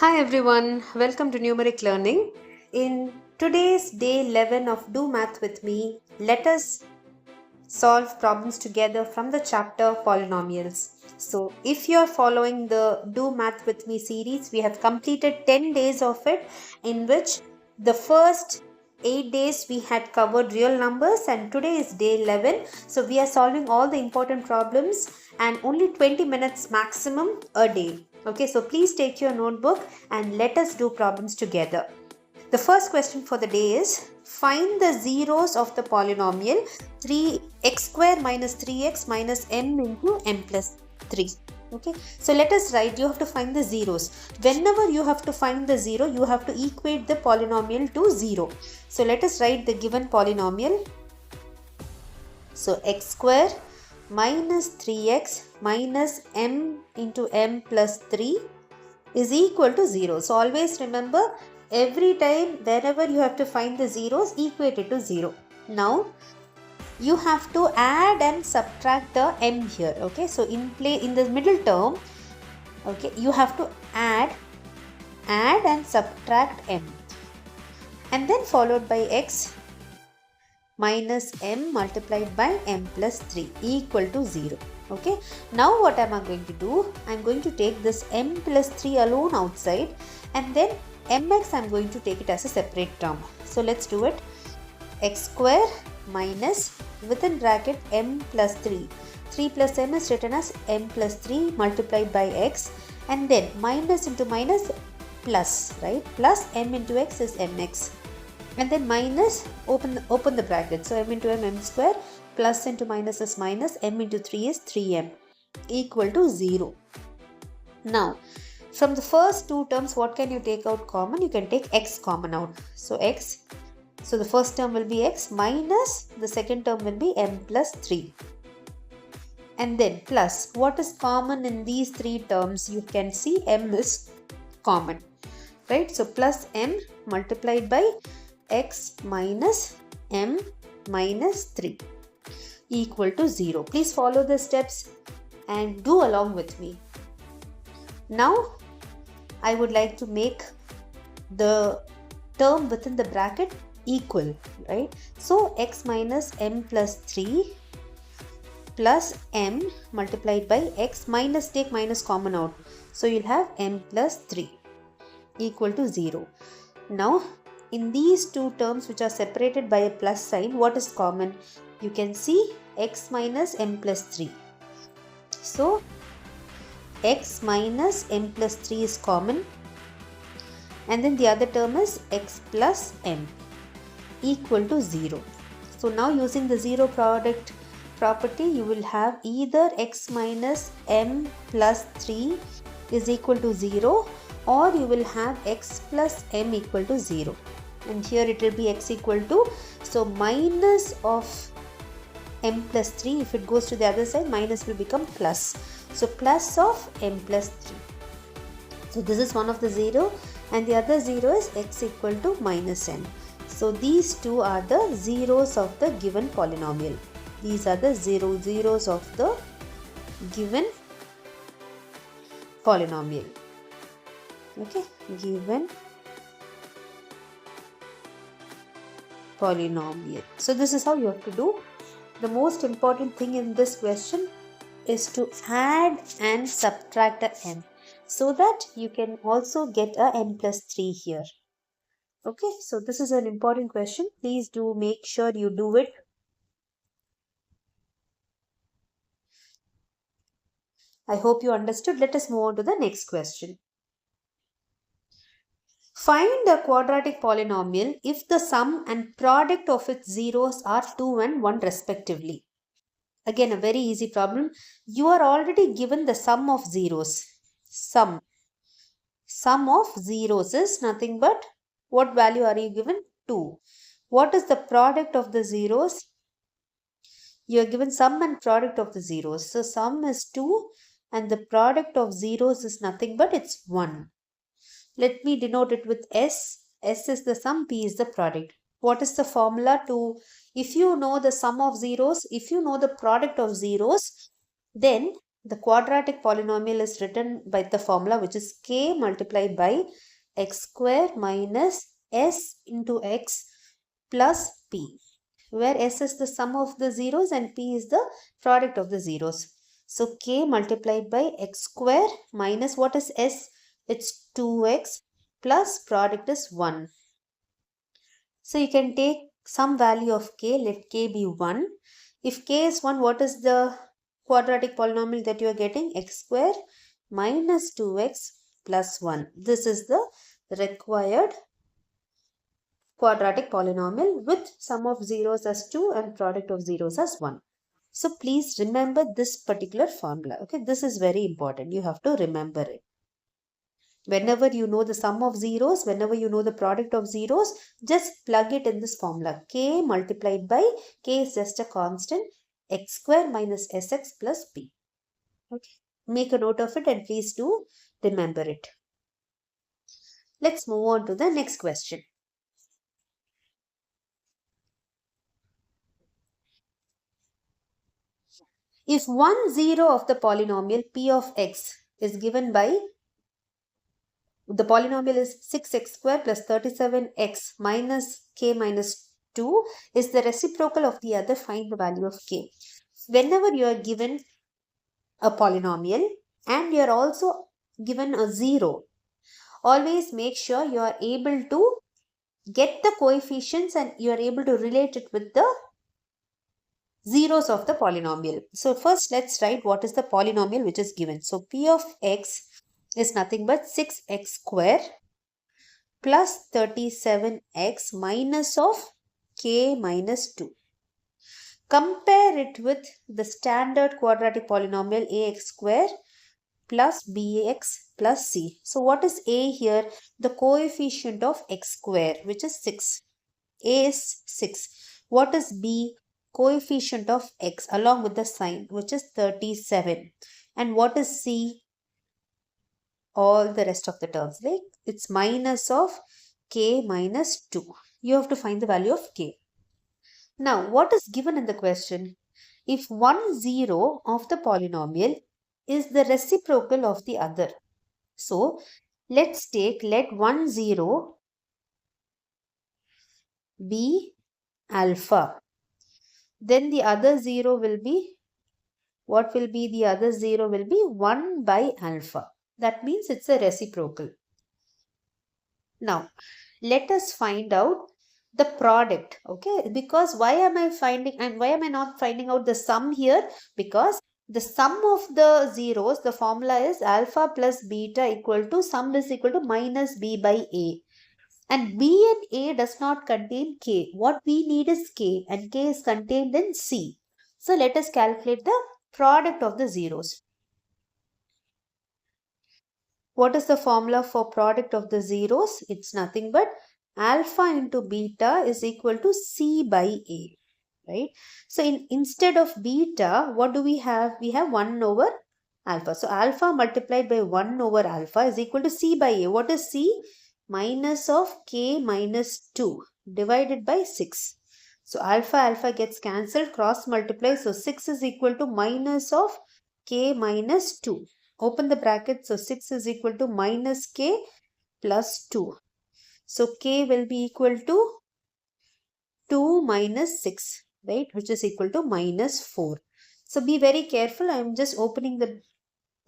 Hi everyone, welcome to Numeric Learning. In today's day 11 of Do Math with Me, let us solve problems together from the chapter Polynomials. So, if you are following the Do Math with Me series, we have completed 10 days of it, in which the first 8 days we had covered real numbers, and today is day 11. So, we are solving all the important problems and only 20 minutes maximum a day. Okay, so please take your notebook and let us do problems together. The first question for the day is, find the zeros of the polynomial 3x square minus 3x minus m into m plus 3. Okay, so let us write. You have to find the zeros. Whenever you have to find the zero, you have to equate the polynomial to 0. So let us write the given polynomial. So x square minus 3x minus m into m plus 3 is equal to 0. So always remember, every time wherever you have to find the zeros, equate it to 0. Now you have to add and subtract the m here. Okay, so in the middle term, okay, you have to add and subtract m, and then followed by x minus m multiplied by m plus 3 equal to 0. Okay, now what am I going to do? I am going to take this m plus 3 alone outside, and then mx I am going to take it as a separate term. So let's do it. X square minus within bracket m plus 3. 3 plus m is written as m plus 3 multiplied by x, and then minus into minus plus, right? Plus m into x is mx. And then minus, open the bracket. So m into m square, plus into minus is minus, m into 3 is 3m equal to 0. Now, from the first two terms, what can you take out common? You can take x common out. So x, so the first term will be x minus the second term will be m plus 3. And then plus, what is common in these three terms? You can see m is common, right? So plus m multiplied by x minus m minus 3 equal to 0. Please follow the steps and do along with me. Now I would like to make the term within the bracket equal, right? So x minus m plus 3 plus m multiplied by x minus, take minus common out. So you'll have m plus 3 equal to 0. Now in these two terms which are separated by a plus sign, what is common? You can see x minus m plus 3. So x minus m plus 3 is common, and then the other term is x plus m equal to 0. So now using the zero product property, you will have either x minus m plus 3 is equal to 0, or you will have x plus m equal to 0. And here it will be x equal to, so minus of m plus 3, if it goes to the other side, minus will become plus. So plus of m plus 3. So this is one of the 0, and the other 0 is x equal to minus n. So these two are the zeros of the given polynomial. These are the zeros of the given polynomial. Okay, given polynomial. So this is how you have to do. The most important thing in this question is to add and subtract a m, so that you can also get a m plus 3 here. Okay, so this is an important question. Please do make sure you do it. I hope you understood. Let us move on to the next question. Find a quadratic polynomial if the sum and product of its zeros are 2 and 1 respectively. Again, a very easy problem. You are already given the sum of zeros. Sum of zeros is nothing but, what value are you given? 2. What is the product of the zeros? You are given sum and product of the zeros. So sum is 2 and the product of zeros is nothing but it's 1. Let me denote it with S. S is the sum, P is the product. What is the formula to, if you know the sum of zeros, if you know the product of zeros, then the quadratic polynomial is written by the formula which is k multiplied by x square minus s into x plus p, where s is the sum of the zeros and p is the product of the zeros. So k multiplied by x square minus what is s? It's 2x plus product is 1. So you can take some value of k, let k be 1. If k is 1, what is the quadratic polynomial that you are getting? X square minus 2x plus 1. This is the required quadratic polynomial with sum of zeros as 2 and product of zeros as 1. So please remember this particular formula. Okay, this is very important. You have to remember it. Whenever you know the sum of zeros, whenever you know the product of zeros, just plug it in this formula. K multiplied by, k is just a constant, x square minus sx plus p. Okay, make a note of it and please do remember it. Let's move on to the next question. If one zero of the polynomial p of x is given by, the polynomial is 6x square plus 37x minus k minus 2 is the reciprocal of the other, find the value of k. Whenever you are given a polynomial and you are also given a zero, always make sure you are able to get the coefficients and you are able to relate it with the zeros of the polynomial. So first let's write what is the polynomial which is given. So p of x is nothing but 6x square plus 37x minus of k minus 2. Compare it with the standard quadratic polynomial ax square plus bx plus c. So what is a here? The coefficient of x square, which is 6. A is 6. What is b? Coefficient of x along with the sign, which is 37. And what is c? All the rest of the terms, like it's minus of k minus 2. You have to find the value of k. Now, what is given in the question? If one zero of the polynomial is the reciprocal of the other. So, let's take, let one zero be alpha. Then the other zero will be, what will be the other zero will be 1 by alpha. That means it's a reciprocal. Now, let us find out the product. Okay, because why am I finding and why am I not finding out the sum here? Because the sum of the zeros, the formula is alpha plus beta equal to, sum is equal to minus b by a. And b and a does not contain k. What we need is k, and k is contained in c. So let us calculate the product of the zeros. What is the formula for product of the zeros? It's nothing but alpha into beta is equal to c by a, right? So instead of beta, what do we have? We have 1 over alpha. So alpha multiplied by 1 over alpha is equal to c by a. What is c? Minus of k minus 2 divided by 6. So alpha gets cancelled, cross multiply. So 6 is equal to minus of k minus 2. Open the bracket. So 6 is equal to minus k plus 2. So k will be equal to 2 minus 6, right? Which is equal to minus 4. So be very careful. I am just opening the,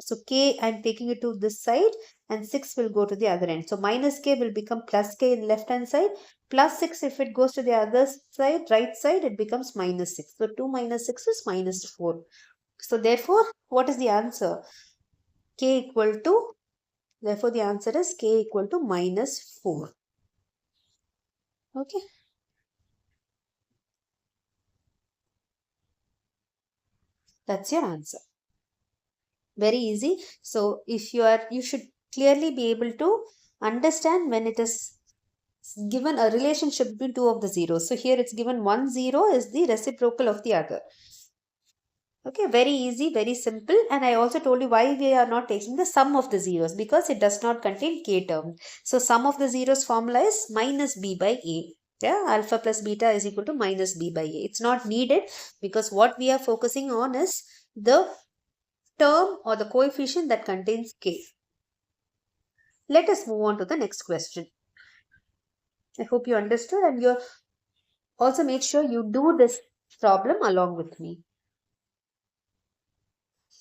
so k I am taking it to this side and 6 will go to the other end. So minus k will become plus k in left hand side. Plus 6 if it goes to the other side, right side, it becomes minus 6. So 2 minus 6 is minus 4. So therefore, what is the answer? K equal to, therefore the answer is k equal to minus 4. Okay. That's your answer. Very easy. So if you should clearly be able to understand when it is given a relationship between two of the zeros. So here it's given 1 0 is the reciprocal of the other. Okay, very easy, very simple. And I also told you why we are not taking the sum of the zeros, because it does not contain k term. So sum of the zeros formula is minus b by a. Yeah, alpha plus beta is equal to minus b by a. It's not needed because what we are focusing on is the term or the coefficient that contains k. Let us move on to the next question. I hope you understood, and you also make sure you do this problem along with me.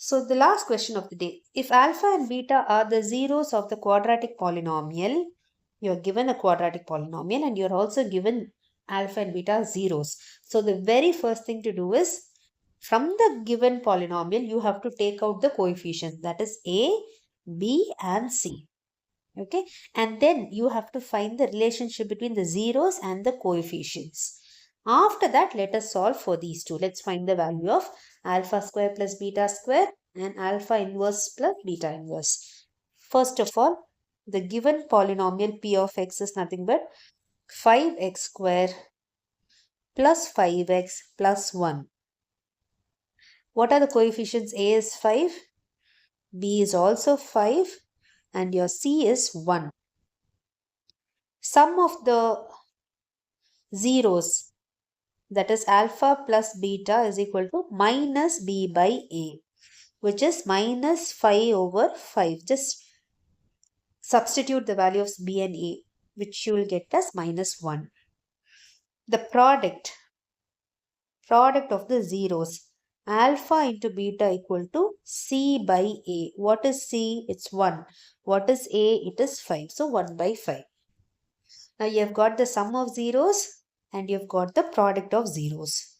So the last question of the day, if alpha and beta are the zeros of the quadratic polynomial, you're given a quadratic polynomial and you're also given alpha and beta zeros. So the very first thing to do is, from the given polynomial, you have to take out the coefficients, that is a, b and c. Okay, and then you have to find the relationship between the zeros and the coefficients. After that, let us solve for these two. Let's find the value of alpha square plus beta square and alpha inverse plus beta inverse. First of all, the given polynomial p of x is nothing but 5x square plus 5x plus 1. What are the coefficients? A is 5, b is also 5, and your c is 1. Sum of the zeros, that is alpha plus beta, is equal to minus b by a, which is minus 5 over 5. Just substitute the value of b and a, which you will get as minus 1. The product of the zeros, alpha into beta equal to c by a. What is c? It's 1. What is a? It is 5. So 1 by 5. Now you have got the sum of zeros and you have got the product of zeros.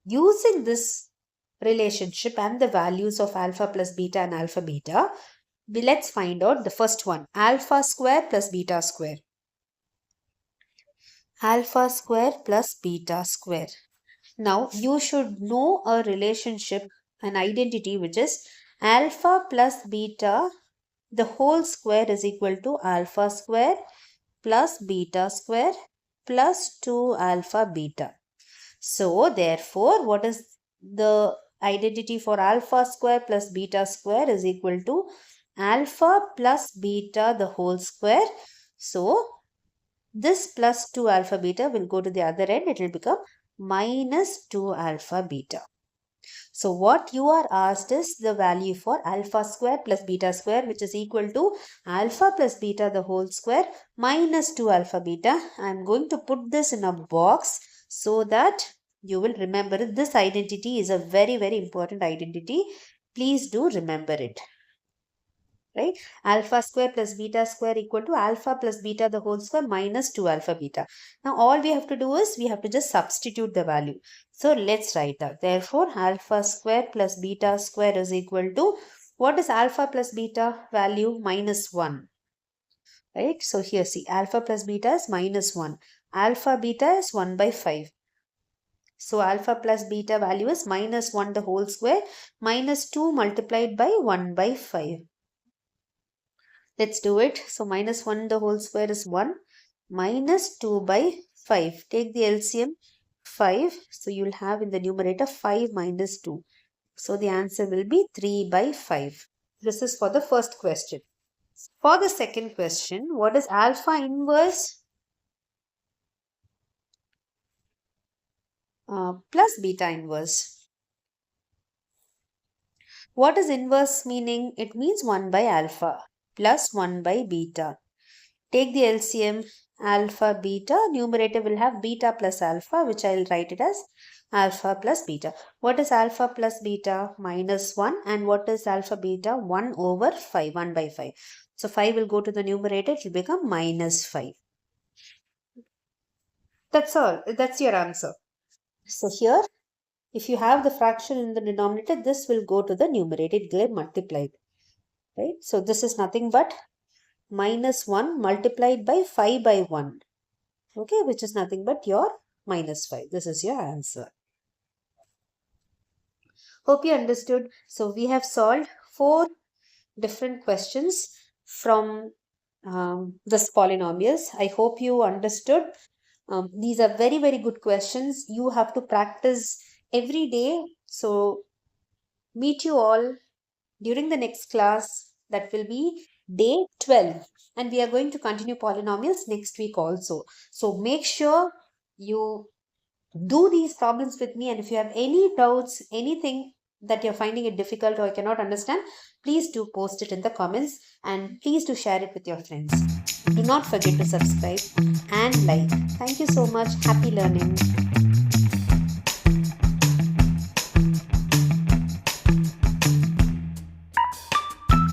Using this relationship and the values of alpha plus beta and alpha beta, let's find out the first one, alpha square plus beta square. Alpha square plus beta square. Now you should know a relationship, an identity, which is alpha plus beta the whole square is equal to alpha square plus beta square plus 2 alpha beta. So therefore, what is the identity for alpha square plus beta square is equal to alpha plus beta the whole square. So this plus 2 alpha beta will go to the other end. It will become minus 2 alpha beta. So what you are asked is the value for alpha square plus beta square, which is equal to alpha plus beta the whole square minus 2 alpha beta. I am going to put this in a box so that you will remember it. This identity is a very, very important identity. Please do remember it. Right? Alpha square plus beta square equal to alpha plus beta the whole square minus 2 alpha beta. Now all we have to do is we have to just substitute the value. So let's write that. Therefore, alpha square plus beta square is equal to, what is alpha plus beta value? Minus 1. Right? So here see, alpha plus beta is minus 1. Alpha beta is 1 by 5. So alpha plus beta value is minus 1 the whole square minus 2 multiplied by 1 by 5. Let's do it. So minus 1 the whole square is 1 minus 2 by 5. Take the LCM 5. So you'll have in the numerator 5 minus 2. So the answer will be 3 by 5. This is for the first question. For the second question, what is alpha inverse plus beta inverse? What is inverse meaning? It means 1 by alpha plus 1 by beta. Take the LCM alpha beta. Numerator will have beta plus alpha, which I will write it as alpha plus beta. What is alpha plus beta? Minus 1. And what is alpha beta? 1 over 5, 1 by 5. So 5 will go to the numerator. It will become minus 5. That's all. That's your answer. So here, if you have the fraction in the denominator, this will go to the numerator. It will get multiplied. Right? So this is nothing but minus 1 multiplied by 5 by 1. Okay, which is nothing but your minus 5. This is your answer. Hope you understood. So we have solved 4 different questions from this polynomials. I hope you understood. These are very, very good questions. You have to practice every day. So meet you all during the next class. That will be day 12. And we are going to continue polynomials next week also. So make sure you do these problems with me, and if you have any doubts, anything that you're finding it difficult or cannot understand, please do post it in the comments, and please do share it with your friends. Do not forget to subscribe and like. Thank you so much. Happy learning.